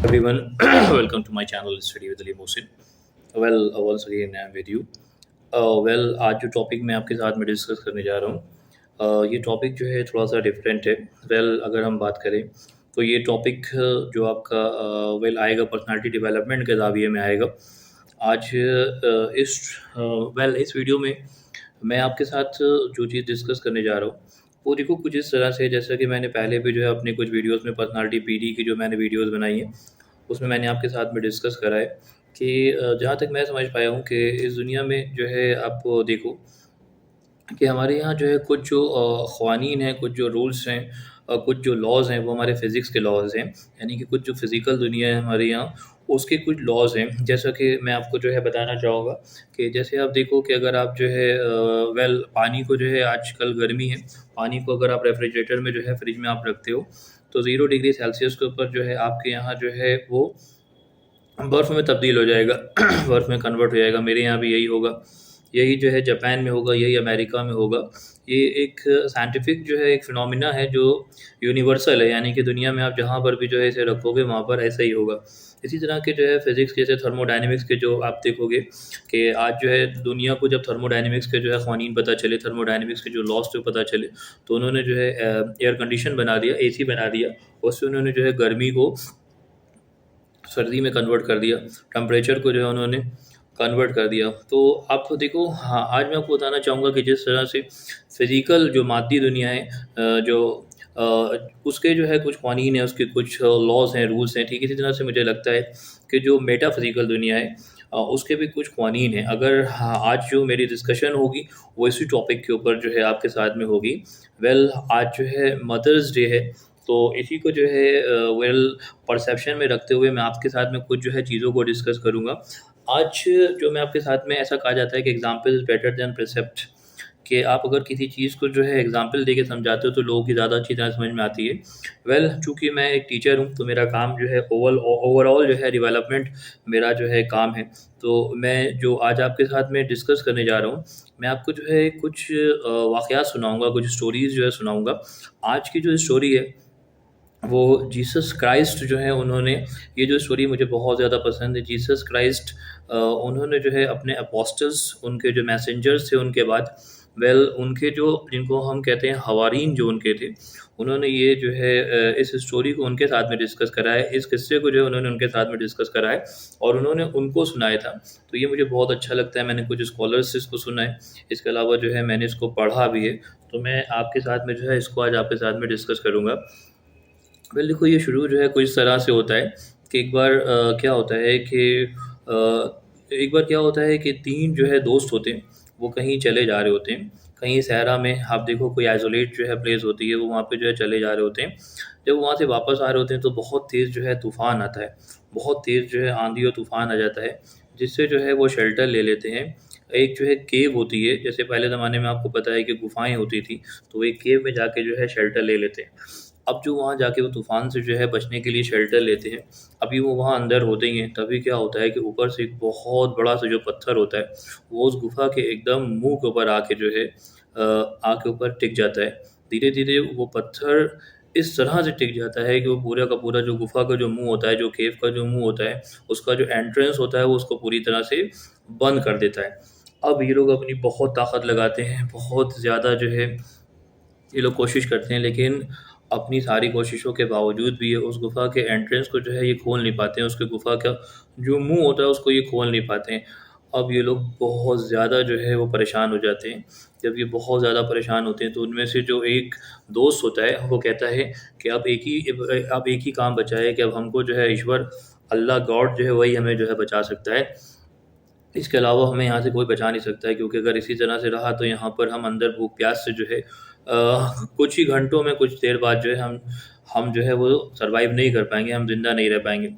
Everyone, welcome to my channel Study with Ali Mohsin. Once again I'm with you. आज जो topic मैं आपके साथ में डिस्कस करने जा रहा हूँ, ये टॉपिक जो है थोड़ा सा डिफरेंट है। अगर हम बात करें तो ये टॉपिक जो आपका आएगा पर्सनालिटी डेवलपमेंट के ज़ाविये में आएगा। आज इस वीडियो में मैं आपके साथ जो चीज़ डिस्कस करने जा रहा हूँ वो देखो कुछ इस तरह से, जैसा कि मैंने पहले भी जो है अपने कुछ वीडियोस में पर्सनालिटी पीडी की जो मैंने वीडियोस बनाई हैं उसमें मैंने आपके साथ में डिस्कस करा है कि जहाँ तक मैं समझ पाया हूँ कि इस दुनिया में जो है आप देखो कि हमारे यहाँ जो है कुछ जो क़वानीन हैं, कुछ जो रूल्स हैं, कुछ जो लॉज़ हैं वो हमारे फ़िज़िक्स के लॉज़ हैं। यानी कि कुछ जो फ़िज़िकल दुनिया है हमारे यहाँ उसके कुछ लॉज़ हैं। जैसा कि मैं आपको जो है बताना चाहूँगा कि जैसे आप देखो कि अगर आप जो है पानी को जो है आजकल गर्मी है, पानी को अगर आप रेफ्रिजरेटर में जो है फ्रिज में आप रखते हो तो 0 डिग्री सेल्सियस के ऊपर जो है आपके यहाँ जो है वो बर्फ़ में तब्दील हो जाएगा। बर्फ़ में कन्वर्ट हो जाएगा। मेरे यहाँ भी यही होगा, यही जो है जापान में होगा, यही अमेरिका में होगा। ये एक साइंटिफिक जो है एक फिनोमिना है जो यूनिवर्सल है, यानी कि दुनिया में आप जहाँ पर भी जो है इसे रखोगे वहाँ पर ऐसा ही होगा। इसी तरह के जो है फिज़िक्स जैसे थर्मोडायनामिक्स के जो आप देखोगे कि आज जो है दुनिया को जब थर्मोडायनामिक्स के जो है क़वानीन पता चले, थर्मोडायनामिक्स के जो लॉज़ जो पता चले, तो उन्होंने जो है एयर कंडीशन बना दिया, एसी बना दिया। उससे उन्होंने जो है गर्मी को सर्दी में कन्वर्ट कर दिया, टेम्परेचर को जो है उन्होंने कन्वर्ट कर दिया। तो आप देखो, हाँ, आज मैं आपको बताना चाहूँगा कि जिस तरह से फ़िज़िकल जो मादी दुनिया है, उसके जो है कुछ क़वानीन हैं, उसके कुछ लॉज़ हैं, रूल्स हैं, ठीक इसी तरह से मुझे लगता है कि जो मेटाफ़िज़िकल दुनिया है उसके भी कुछ क़वानीन हैं। अगर हाँ, आज जो मेरी डिस्कशन होगी वो इसी टॉपिक के ऊपर जो है आपके साथ में होगी। आज जो है मदर्स डे है, तो इसी को जो है परसेप्शन में रखते हुए मैं आपके साथ में कुछ जो है चीज़ों को डिस्कस करूँगा। आज जो मैं आपके साथ में ऐसा कहा जाता है कि example is better than precept, कि आप अगर किसी चीज़ को जो है एग्ज़ाम्पल देके समझाते हो तो लोगों की ज़्यादा अच्छी तरह समझ में आती है। चूँकि मैं एक टीचर हूँ तो मेरा काम जो है ओवरऑल जो है डेवलपमेंट मेरा जो है काम है। तो मैं जो आज आपके साथ में डिस्कस करने जा रहा हूँ, मैं आपको जो है कुछ वाक़यात सुनाऊँगा, कुछ स्टोरीज़ जो है सुनाऊँगा। आज की जो स्टोरी है वो जीसस क्राइस्ट जो है, उन्होंने ये जो स्टोरी मुझे बहुत ज़्यादा पसंद है। जीसस क्राइस्ट उन्होंने जो है अपने अपोस्टल्स, उनके जो मैसेंजर्स थे उनके बाद, उनके जो जिनको हम कहते हैं हवारीन जो उनके थे, उन्होंने ये जो है इस स्टोरी को उनके साथ में डिस्कस करा है। इस किस्से को जो है उन्होंने उनके साथ में डिस्कस करा है और उन्होंने उनको सुनाया था। तो ये मुझे बहुत अच्छा लगता है। मैंने कुछ स्कॉलर्स से इसको सुना है। इसके अलावा जो है मैंने इसको पढ़ा भी है। तो मैं आपके साथ में जो है इसको आज आपके साथ में डिस्कस करूँगा। देखो, ये शुरू जो है कुछ इस तरह से होता है कि क्या होता है कि एक बार क्या होता है कि 3 जो है दोस्त होते हैं, वो कहीं चले जा रहे होते हैं, कहीं सहरा में। आप देखो कोई आइसोलेट जो है प्लेस होती है, वो वहाँ पे जो है चले जा रहे होते हैं। जब वहाँ से वापस आ रहे होते हैं तो बहुत तेज़ जो है तूफ़ान आता है, बहुत तेज़ जो है आँधी और तूफ़ान आ जाता है, जिससे जो है वो शेल्टर ले लेते हैं। एक जो है केव होती है, जैसे पहले ज़माने में आपको पता है कि गुफ़ाएँ होती थी, तो वो एक केव में जाके जो है शेल्टर ले लेते हैं। अब जो वहाँ जाके वो तूफ़ान से जो है बचने के लिए शेल्टर लेते हैं, अभी वो वहाँ अंदर होते ही हैं, तभी क्या होता है कि ऊपर से एक बहुत बड़ा-सा जो पत्थर होता है, वो उस गुफ़ा के एकदम मुँह के ऊपर आके जो है आँख के ऊपर टिक जाता है। धीरे-धीरे वो पत्थर इस तरह से टिक जाता है कि वो पूरा का पूरा जो गुफ़ा का जो मुँह होता है, जो केव का जो मुँह होता है, उसका जो एंट्रेंस होता है, वो उसको पूरी तरह से बंद कर देता है। अब ये लोग अपनी बहुत ताकत लगाते हैं, बहुत ज़्यादा जो है ये लोग कोशिश करते हैं, लेकिन अपनी सारी कोशिशों के बावजूद भी ये उस गुफ़ा के एंट्रेंस को जो है ये खोल नहीं पाते हैं, उसके गुफ़ा का जो मुँह होता है उसको ये खोल नहीं पाते हैं। अब ये लोग बहुत ज़्यादा जो है वो परेशान हो जाते हैं। जब ये बहुत ज़्यादा परेशान होते हैं तो उनमें से जो एक दोस्त होता है वो कहता है कि अब एक ही काम बचा है कि अब हमको जो है ईश्वर, अल्लाह, गॉड जो है वही हमें जो है बचा सकता है। इसके अलावा हमें यहाँ से कोई बचा नहीं सकता है, क्योंकि अगर इसी तरह से रहा तो यहाँ पर हम अंदर भूख प्यास से जो है कुछ ही घंटों में, कुछ देर बाद जो है हम जो है वो सर्वाइव नहीं कर पाएँगे, हम ज़िंदा नहीं रह पाएँगे।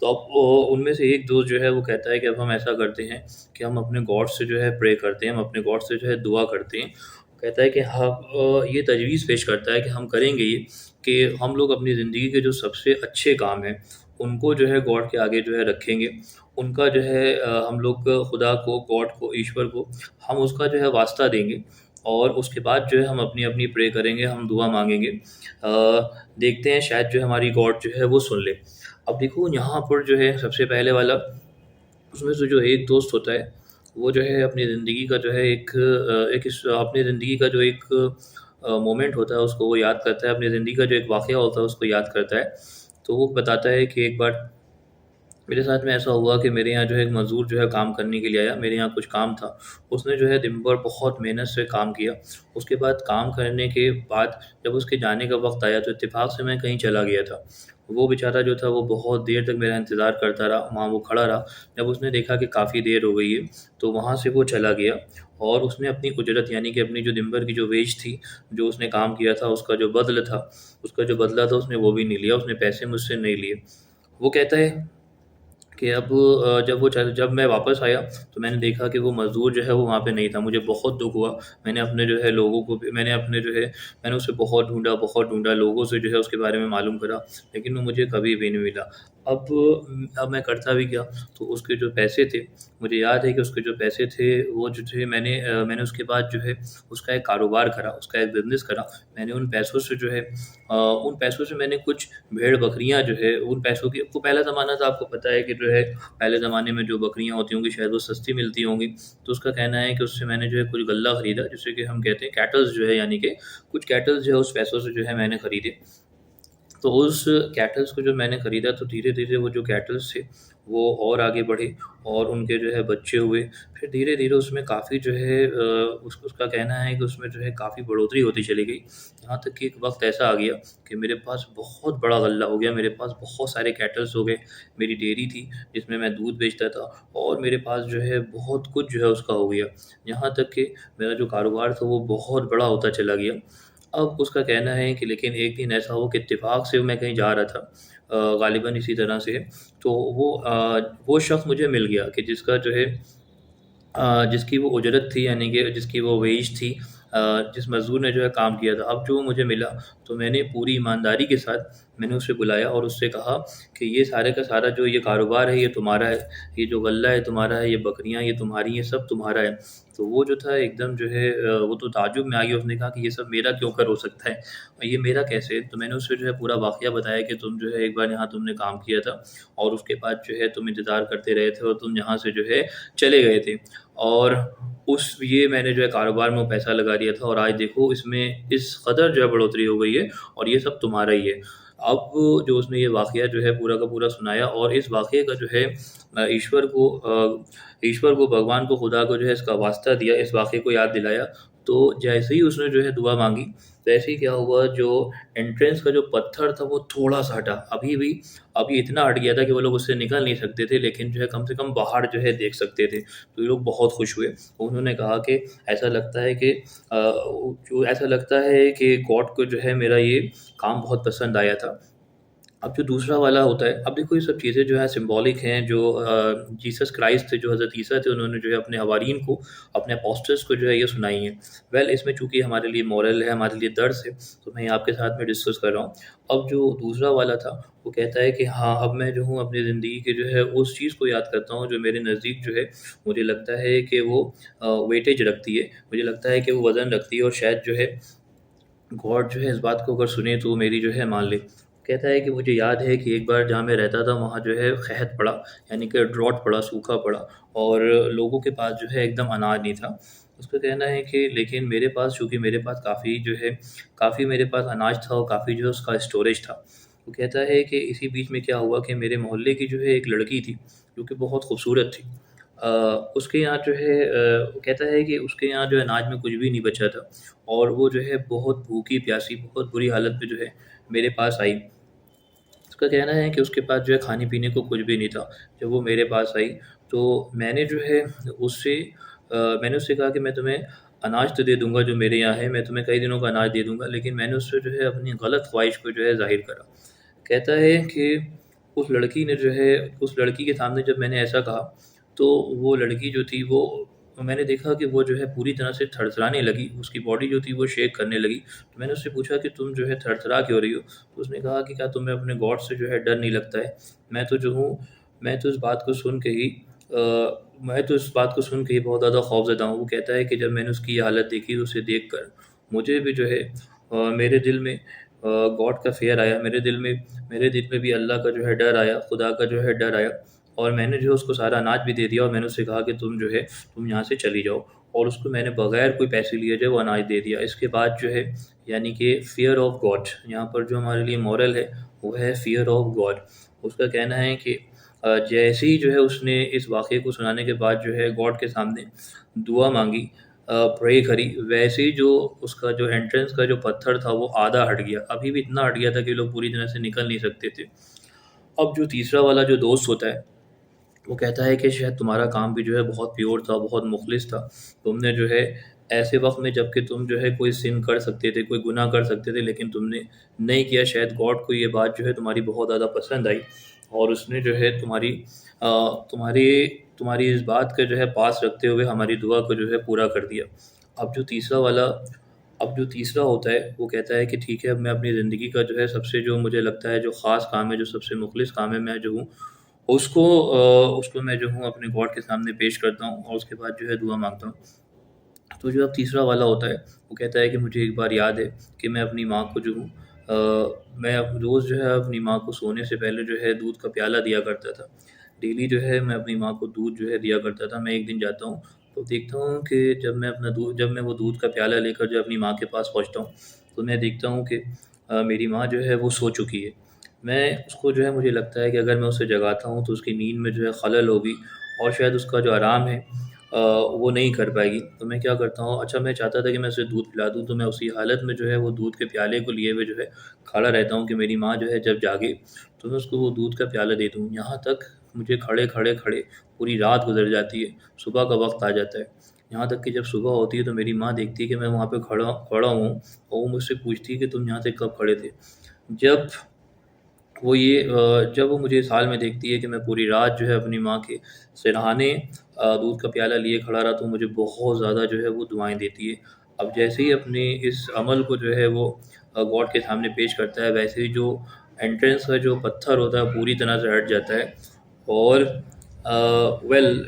तो अब वो उनमें से एक दोस्त जो है वो कहता है कि अब हम ऐसा करते हैं कि हम अपने गॉड से जो है प्रे करते हैं, हम अपने गॉड से जो है दुआ करते हैं। कहता है कि ये तजवीज़ पेश करता है कि हम करेंगे ये कि हम लोग अपनी ज़िंदगी के जो सबसे अच्छे काम हैं, उनको जो है गॉड के आगे जो है रखेंगे। उनका जो है हम लोग खुदा को, गॉड को, ईश्वर को हम उसका जो है वास्ता देंगे और उसके बाद जो है हम अपनी-अपनी प्रे करेंगे, हम दुआ माँगेंगे। देखते हैं शायद जो है हमारी गॉड जो है वो सुन ले। अब देखो यहाँ पर जो है सबसे पहले वाला, उसमें से जो एक दोस्त होता है, वो जो है अपनी ज़िंदगी का जो है अपनी ज़िंदगी का जो एक मोमेंट होता है उसको वो याद करता है, अपनी ज़िंदगी का जो एक वाक़या होता है उसको याद करता है। तो वो बताता है कि एक बार मेरे साथ में ऐसा हुआ कि मेरे यहाँ जो है एक मज़दूर जो है काम करने के लिए आया, मेरे यहाँ कुछ काम था। उसने जो है दिन भर बहुत मेहनत से काम किया। उसके बाद काम करने के बाद जब उसके जाने का वक़्त आया तो इत्तेफ़ाक से मैं कहीं चला गया था। वो बेचारा जो था वो बहुत देर तक मेरा इंतज़ार करता रहा, वहाँ वो खड़ा रहा। जब उसने देखा कि काफ़ी देर हो गई है, तो वहाँ से वो चला गया और उसने अपनी उजरत यानी कि अपनी जो दिन भर की जो वेज थी, जो उसने काम किया था उसका जो बदला था उसने वो भी नहीं लिया, उसने पैसे मुझसे नहीं लिए। वो कहता है कि अब जब मैं वापस आया तो मैंने देखा कि वो मज़दूर जो है वो वहाँ पे नहीं था। मुझे बहुत दुःख हुआ। मैंने अपने जो है लोगों को भी मैंने अपने जो है मैंने उसे बहुत ढूँढा, लोगों से जो है उसके बारे में मालूम करा, लेकिन वो मुझे कभी भी नहीं मिला। अब मैं करता भी क्या? तो उसके जो पैसे थे, मुझे याद है कि उसके जो पैसे थे वो जो थे मैंने उसके बाद जो है उसका एक कारोबार करा, उसका एक बिज़नेस करा। मैंने उन पैसों से जो है उन पैसों से मैंने कुछ भेड़-बकरियाँ जो है उन पैसों की वो पहला ज़माना था, आपको पता है कि जो है पहले ज़माने में जो बकरियाँ होती होंगी शायद वो सस्ती मिलती होंगी। तो उसका कहना है कि उससे मैंने जो है कुछ गल्ला खरीदा, जिसे कि हम कहते हैं कैटल्स जो है, यानी कि कुछ कैटल्स जो है उस पैसों से जो है मैंने खरीदे। तो उस कैटल्स को जो मैंने खरीदा तो धीरे-धीरे वो जो कैटल्स थे, वो और आगे बढ़े और उनके जो है बच्चे हुए। फिर धीरे-धीरे उसमें काफ़ी जो है उसका कहना है कि उसमें जो है काफ़ी बढ़ोतरी होती चली गई। यहाँ तक कि एक वक़्त ऐसा आ गया कि मेरे पास बहुत बड़ा गल्ला हो गया, मेरे पास बहुत सारे कैटल्स हो गए। मेरी डेयरी थी जिसमें मैं दूध बेचता था और मेरे पास जो है बहुत कुछ जो है उसका हो गया। यहाँ तक कि मेरा जो कारोबार था वो बहुत बड़ा होता चला गया। अब उसका कहना है कि लेकिन एक दिन ऐसा हुआ कि इत्तेफ़ाक से मैं कहीं जा रहा था, ग़ालिबन इसी तरह से, तो वो शख़्स मुझे मिल गया कि जिसका जो है जिसकी वो उजरत थी, यानी कि जिसकी वो वेज थी, जिस मज़दूर ने जो है काम किया था। अब जो वो मुझे मिला तो मैंने पूरी ईमानदारी के साथ मैंने उसे बुलाया और उससे कहा कि ये सारे का सारा जो ये कारोबार है ये तुम्हारा है, ये जो गल्ला है तुम्हारा है, ये बकरियाँ ये तुम्हारी हैं, सब तुम्हारा है। तो वो जो था एकदम जो है वो तो ताज्जुब में आ गया, उसने कहा कि ये सब मेरा क्यों कर हो सकता है? ये मेरा कैसे? तो मैंने उसे जो है पूरा वाक़या बताया कि तुम जो है एक बार यहाँ तुमने काम किया था और उसके बाद जो है तुम इंतज़ार करते रहे थे और तुम यहाँ से जो है चले गए थे। और उस ये मैंने जो है कारोबार में वो पैसा लगा दिया था और आज देखो इसमें इस कदर जो है बढ़ोतरी हो गई है और ये सब तुम्हारा ही है। अब जो उसने ये वाक़या जो है पूरा का पूरा सुनाया और इस वाक़ये का जो है ईश्वर को, भगवान को, खुदा को जो है इसका वास्ता दिया, इस वाक़ये को याद दिलाया। तो जैसे ही उसने जो है दुआ माँगी, वैसे ही क्या हुआ, जो एंट्रेंस का जो पत्थर था वो थोड़ा-सा हटा। अभी इतना हट गया था कि वो लोग उससे निकल नहीं सकते थे, लेकिन जो है कम से कम बाहर जो है देख सकते थे। तो ये लोग बहुत खुश हुए। उन्होंने कहा कि ऐसा लगता है कि गॉड को जो है मेरा ये काम बहुत पसंद आया था। अब जो दूसरा वाला होता है, अब देखो ये सब चीज़ें जो हैं सिम्बॉलिक हैं, जो जीसस क्राइस्ट थे, जो हज़रत ईसा थे, उन्होंने जो है अपने हवारियन को, अपने अपोस्टल्स को जो है ये सुनाई हैं। वेल इसमें चूँकि हमारे लिए मोरल है, हमारे लिए दर्स है, तो मैं ये आपके साथ में डिस्कस कर रहा हूँ। अब जो दूसरा वाला था, वो कहता है कि हाँ, अब मैं जो हूँ अपनी ज़िंदगी के जो है उस चीज़ को याद करता हूँ जो मेरे नज़दीक जो है मुझे लगता है कि वो वेटेज रखती है, मुझे लगता है कि वो वज़न रखती है और शायद जो है गॉड जो है इस बात को अगर सुने तो मेरी जो है मान ले। कहता है कि मुझे याद है कि एक बार जहाँ मैं रहता था वहाँ जो है क़हत पड़ा, यानी कि ड्रॉट पड़ा, सूखा पड़ा और लोगों के पास जो है एकदम अनाज नहीं था। उसका कहना है कि लेकिन मेरे पास, चूँकि मेरे पास काफ़ी मेरे पास अनाज था और काफ़ी जो है उसका स्टोरेज था। वो कहता है कि इसी बीच में क्या हुआ कि मेरे मोहल्ले की जो है एक लड़की थी, जो कि बहुत खूबसूरत थी। अ, उसके यहाँ जो है वो कहता है कि उसके यहाँ जो है अनाज में कुछ भी नहीं बचा था और वो जो है बहुत भूखी-प्यासी, बहुत बुरी हालत में जो है मेरे पास आई। उसका कहना है कि उसके पास जो है खाने-पीने को कुछ भी नहीं था। जब वो मेरे पास आई तो मैंने जो है मैंने उससे कहा कि मैं तुम्हें अनाज तो दे दूँगा जो मेरे यहाँ है, मैं तुम्हें कई दिनों का अनाज दे दूँगा, लेकिन मैंने उससे जो है अपनी गलत ख़्वाहिश को जो है ज़ाहिर करा। कहता है कि उस लड़की के सामने जब मैंने ऐसा कहा, तो वो लड़की जो थी वो मैंने देखा कि वो जो है पूरी तरह से थरथराने लगी, उसकी बॉडी जो थी वो शेक करने लगी। तो मैंने उससे पूछा कि तुम जो है थरथरा क्यों रही हो? तो उसने कहा कि क्या तुम्हें अपने गॉड से जो है डर नहीं लगता है? मैं तो जो हूँ मैं तो इस बात को सुन के ही मैं तो इस बात को सुन के ही बहुत ज़्यादा खौफ़ज़दा हूँ। वो कहता है कि जब मैंने उसकी ये हालत देखी तो उसे देखकर मुझे भी जो है मेरे दिल में गॉड का फ़ियर आया मेरे दिल में भी अल्लाह का जो है डर आया, खुदा का जो है डर आया और मैंने जो है उसको सारा अनाज भी दे दिया और मैंने उससे कहा कि तुम जो है तुम यहाँ से चली जाओ और उसको मैंने बगैर कोई पैसे लिए जो है वो अनाज दे दिया। इसके बाद जो है यानी कि फ़ियर ऑफ गॉड यहाँ पर जो हमारे लिए मॉरल है वो है फ़ियर ऑफ गॉड। उसका कहना है कि जैसे ही जो है उसने इस वाक़ये को सुनाने के बाद जो है गॉड के सामने दुआ माँगी, प्रे करी, वैसे ही जो उसका जो एंट्रेंस का जो पत्थर था वो आधा हट गया। अभी भी इतना हट गया था कि लोग पूरी तरह से निकल नहीं सकते थे। अब जो तीसरा वाला जो दोस्त होता है, वो कहता है कि शायद तुम्हारा काम भी जो है बहुत प्योर था, बहुत मुख़लिस था। तुमने जो है ऐसे वक़्त में जबकि तुम जो है कोई सिन कर सकते थे, कोई गुनाह कर सकते थे, लेकिन तुमने नहीं किया। शायद गॉड को ये बात जो है तुम्हारी बहुत ज़्यादा पसंद आई और उसने जो है अ, तुम्हारी तुम्हारी इस बात का जो है पास रखते हुए हमारी दुआ को जो है पूरा कर दिया। अब जो तीसरा वाला अब जो तीसरा होता है, वो कहता है कि ठीक है, अब मैं अपनी ज़िंदगी का जो है सबसे जो मुझे लगता है जो ख़ास काम है, जो सबसे मुख़लिस काम है, मैं जो हूँ उसको मैं जो हूँ अपने गॉड के सामने पेश करता हूँ और उसके बाद जो है दुआ माँगता हूँ। तो जो अब तीसरा वाला होता है, वो कहता है कि मुझे एक बार याद है कि मैं अपनी माँ को जो हूँ मैं अब रोज़ जो है अपनी माँ को सोने से पहले जो है दूध का प्याला दिया करता था। डेली जो है मैं अपनी माँ को दूध जो है दिया करता था। मैं एक दिन जाता हूँ, तो देखता हूँ कि जब मैं वो दूध का प्याला लेकर जो अपनी माँ के पास पहुँचता हूँ, तो मैं देखता हूँ कि मेरी माँ जो है वो सो चुकी है। मैं उसको जो है मुझे लगता है कि अगर मैं उसे जगाता हूँ तो उसकी नींद में जो है खलल होगी और शायद उसका जो आराम है वो नहीं कर पाएगी। तो मैं क्या करता हूँ, अच्छा मैं चाहता था कि मैं उसे दूध पिला दूँ, तो मैं उसी हालत में जो है वो दूध के प्याले को लिए हुए जो है खड़ा रहता हूँ कि मेरी माँ जो है जब जागे तो मैं उसको वो दूध का प्याला दे दूँ। यहाँ तक मुझे खड़े पूरी रात गुज़र जाती है, सुबह का वक़्त आ जाता है। यहाँ तक कि जब सुबह होती है तो मेरी माँ देखती है कि मैं वहाँ पे खड़ा खड़ा हूँ और वो मुझसे पूछती है कि तुम यहाँ से कब खड़े थे? जब जब वो मुझे इस हाल में देखती है कि मैं पूरी रात जो है अपनी माँ के सिरहाने दूध का प्याला लिए खड़ा रहा, तो मुझे बहुत ज़्यादा जो है वो दुआएँ देती है। अब जैसे ही अपने इस अमल को जो है वो गॉड के सामने पेश करता है, वैसे ही जो एंट्रेंस का जो पत्थर होता है पूरी तरह से हट जाता है और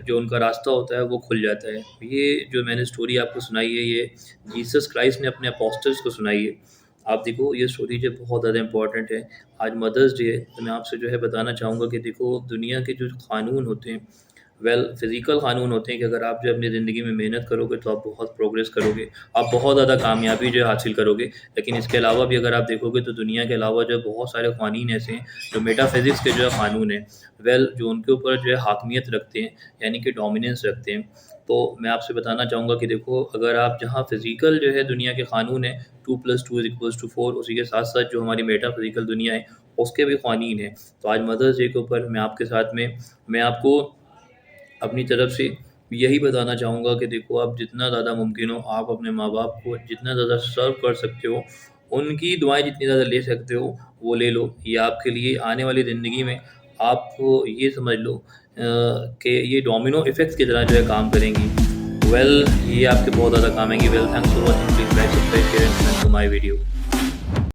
जो उनका रास्ता होता है वो खुल जाता है। ये जो मैंने स्टोरी आपको सुनाई है, ये जीसस क्राइस्ट ने अपने अपोस्टल्स को सुनाई है। आप देखो ये स्टोरी जो बहुत ज़्यादा इम्पोर्टेंट है। आज मदर्स डे है, तो मैं आपसे जो है बताना चाहूँगा कि देखो दुनिया के जो कानून होते हैं, फ़िज़िकल कानून होते हैं कि अगर आप जो अपनी ज़िंदगी में मेहनत करोगे तो आप बहुत प्रोग्रेस करोगे, आप बहुत ज़्यादा कामयाबी जो है हासिल करोगे। लेकिन इसके अलावा भी अगर आप देखोगे तो दुनिया के अलावा जो है बहुत सारे कानून ऐसे हैं जो मेटाफ़िज़िक्स के जो है कानून हैं, जो उनके ऊपर जो है हाकमियत रखते हैं, यानी कि डोमिनेंस रखते हैं। तो मैं आपसे बताना चाहूँगा कि देखो अगर आप जहाँ फ़िज़िकल जो है दुनिया के कानून हैं 2 + 2 = 4, उसी के साथ-साथ जो हमारी मेटाफ़िज़िकल दुनिया है उसके भी कानून हैं। तो आज मदर्स डे के ऊपर मैं आपको अपनी तरफ से यही बताना चाहूँगा कि देखो आप जितना ज़्यादा मुमकिन हो आप अपने माँ-बाप को जितना ज़्यादा सर्व कर सकते हो, उनकी दुआएँ जितनी ज़्यादा ले सकते हो, वो ले लो। ये आपके लिए आने वाली ज़िंदगी में आप ये समझ लो कि ये डोमिनो इफ़ेक्ट्स की तरह जो है काम करेंगी। ये आपके बहुत ज़्यादा काम आएँगी। Thanks for watching, please like, subscribe, share and comment to my video.